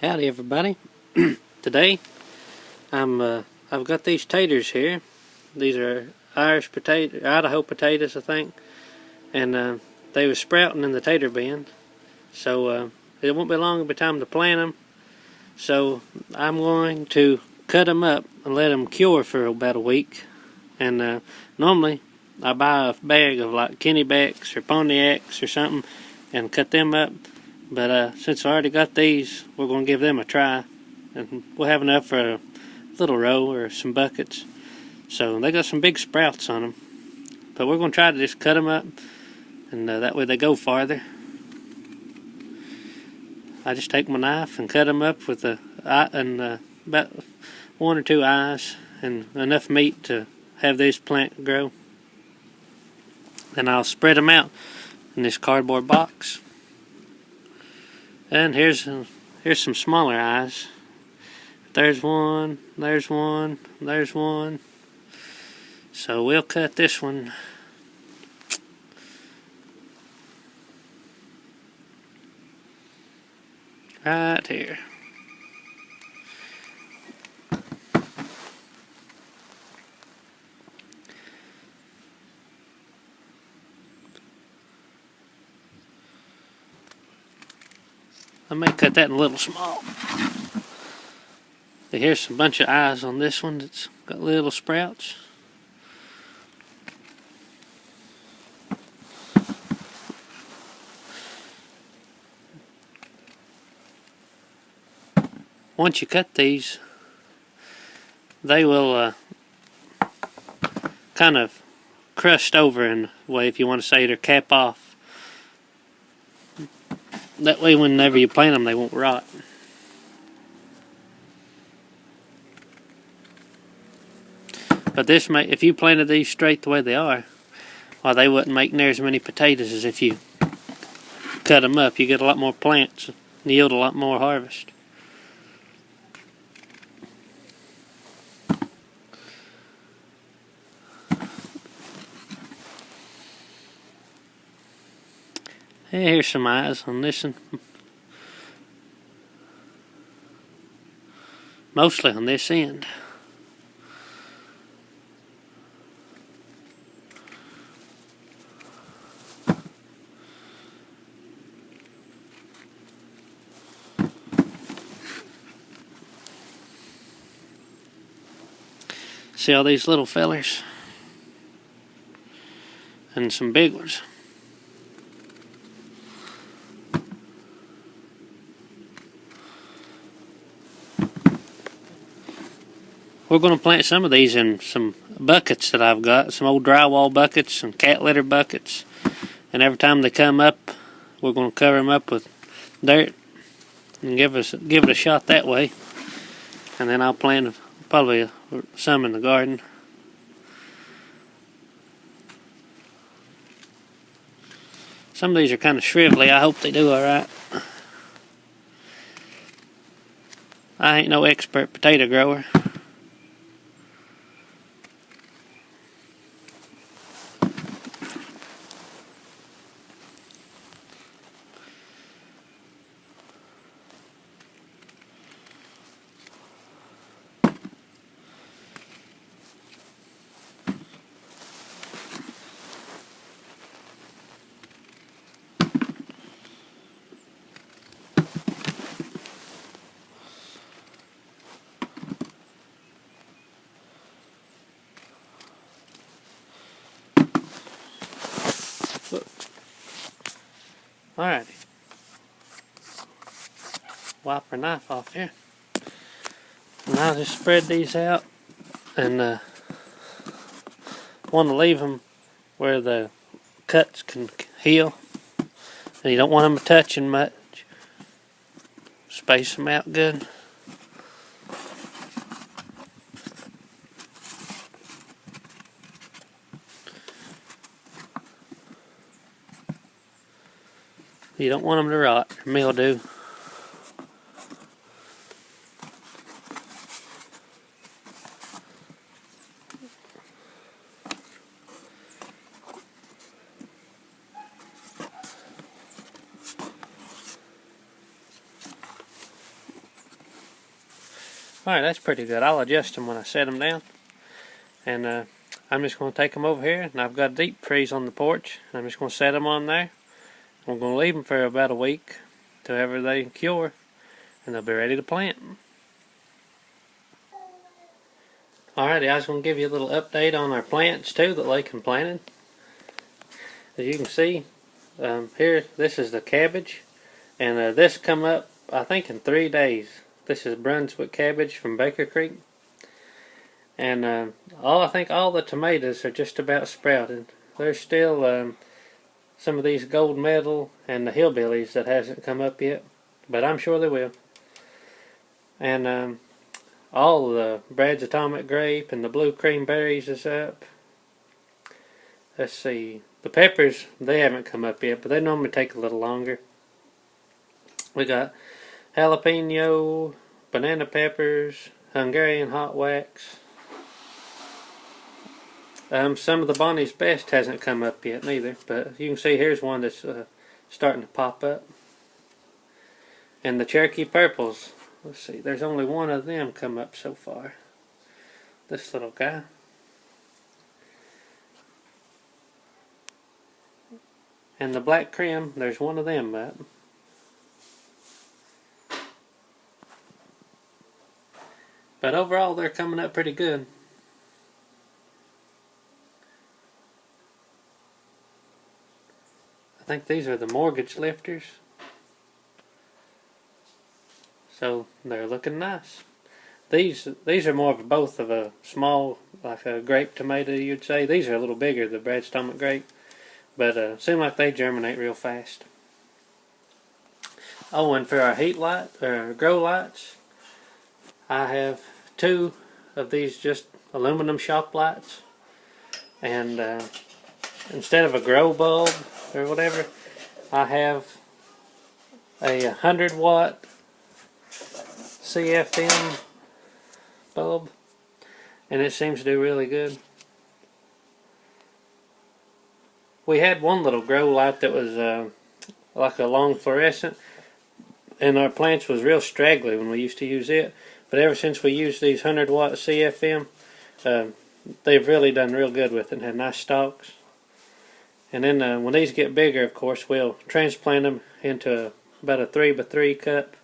Howdy everybody. Today I've got these taters here. These are Idaho potatoes, I think, and they were sprouting in the tater bin. So it won't be long, it'll be time to plant them. So I'm going to cut them up and let them cure for about a week. And normally I buy a bag of like Kennebecks or Pontiacs or something and cut them up. But since I already got these, we're going to give them a try. And we'll have enough for a little row or some buckets. So they got some big sprouts on them. But we're going to try to just cut them up. And that way they go farther. I just take my knife and cut them up with about 1 or 2 eyes. And enough meat to have this plant grow. Then I'll spread them out in this cardboard box. And here's some smaller eyes. There's one, there's one, there's one. So we'll cut this one. Right here. I may cut that in a little small. But here's a bunch of eyes on this one that's got little sprouts. Once you cut these, they will kind of crust over in a way, if you want to say it, or cap off. That way whenever you plant them, they won't rot. But if you planted these straight the way they are, well, they wouldn't make near as many potatoes as if you cut them up. You get a lot more plants and yield a lot more harvest. Here's some eyes on this one. Mostly on this end. See all these little fellers? And some big ones. We're going to plant some of these in some buckets that I've got, some old drywall buckets, some cat litter buckets. And every time they come up, we're going to cover them up with dirt and give it a shot that way. And then I'll plant probably some in the garden. Some of these are kind of shrivelly. I hope they do alright. I ain't no expert potato grower. Alrighty. Wipe our knife off here. And I'll just spread these out and want to leave them where the cuts can heal. And you don't want them touching much. Space them out good. You don't want them to rot or mildew. Alright, that's pretty good. I'll adjust them when I set them down. And I'm just going to take them over here, and I've got a deep freeze on the porch. I'm just going to set them on there. I'm going to leave them for about a week till ever they cure, and they'll be ready to plant. Alrighty, I was going to give you a little update on our plants too that Lakin planted. As you can see, here, this is the cabbage, and this come up, I think, in 3 days. This is Brunswick cabbage from Baker Creek. And I think all the tomatoes are just about sprouted. There's still some of these gold medal and the hillbillies that hasn't come up yet, but I'm sure they will. And all the Brad's Atomic Grape and the blue cream berries is up. Let's see, the peppers, they haven't come up yet, but they normally take a little longer. We got jalapeno, banana peppers, Hungarian hot wax. Some of the Bonnie's Best hasn't come up yet neither, but you can see here's one that's starting to pop up. And the Cherokee Purples, let's see, there's only one of them come up so far. This little guy. And the Black Creme, there's one of them up. But overall, they're coming up pretty good. I think these are the mortgage lifters. So they're looking nice. These are more of both of a small, like a grape tomato, you'd say. These are a little bigger, the Brad's Atomic Grape, but seem like they germinate real fast. Oh, and for our heat light or grow lights, I have 2 of these just aluminum shop lights, and instead of a grow bulb or whatever, I have a 100-watt CFM bulb, and it seems to do really good. We had one little grow light that was like a long fluorescent, and our plants was real straggly when we used to use it, but ever since we used these 100-watt CFM, they've really done real good with it and had nice stalks. And then when these get bigger, of course, we'll transplant them into about a 3x3 cup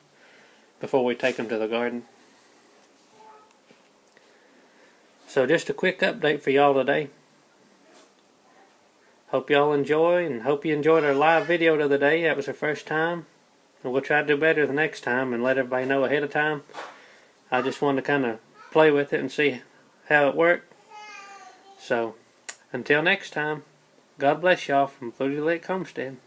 before we take them to the garden. So just a quick update for y'all today. Hope y'all enjoy, and hope you enjoyed our live video of the day. That was our first time, and we'll try to do better the next time and let everybody know ahead of time. I just wanted to kind of play with it and see how it worked. So until next time, God bless y'all from Fluty Homestead.